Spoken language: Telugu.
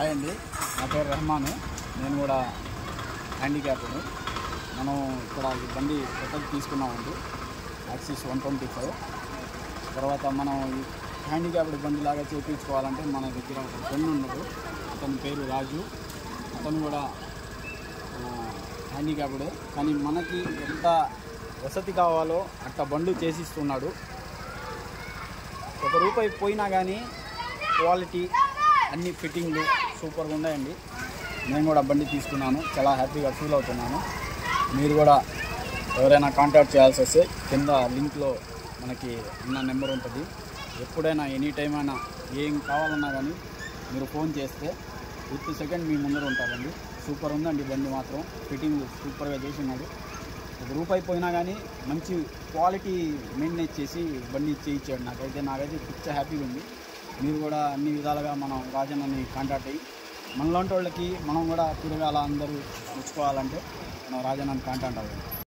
హాయ్ అండి, నా పేరు రెహమాను. నేను కూడా హ్యాండిక్యాప్డ్. మనం ఇక్కడ ఈ బండి కొత్తది తీసుకున్నామండి, యాక్సిస్ 125. తర్వాత మనం ఈ హ్యాండిక్యాప్డ్ బండి లాగా చేయించుకోవాలంటే మన దగ్గర ఒక ఫ్రెండ్ ఉన్నాడు, అతని పేరు రాజు. అతను కూడా హ్యాండిక్యాప్డ్, కానీ మనకి ఎంత వసతి కావాలో అట్లా బండి చేసిస్తున్నాడు. ₹1 పోయినా కానీ క్వాలిటీ అన్ని ఫిట్టింగ్లు సూపర్గా ఉన్నాయండి. నేను కూడా బండి తీసుకున్నాను, చాలా హ్యాపీగా ఫీల్ అవుతున్నాను. మీరు కూడా ఎవరైనా కాంటాక్ట్ చేయాల్సి వస్తే కింద లింక్లో మనకి ఉన్న నెంబర్ ఉంటుంది. ఎప్పుడైనా ఎనీ టైం అయినా ఏం కావాలన్నా కానీ మీరు ఫోన్ చేస్తే విత్ సెకండ్ మీ ముందర ఉంటారండి. సూపర్ ఉందండి బండి మాత్రం, ఫిట్టింగ్ సూపర్గా చేసినాడు. ₹1 పోయినా కానీ మంచి క్వాలిటీ మెయింటైన్ చేసి బండి చేయించాడు. నాకైతే పిచ్చ హ్యాపీగా ఉంది. మీరు కూడా అన్ని విధాలుగా మనం రాజన్నని కాంటాక్ట్ అయ్యి మనలాంటి వాళ్ళకి మనం కూడా తిరగాల అందరూ మెచ్చుకోవాలంటే మనం రాజన్నని కాంటాక్ట్ అవ్వాలి.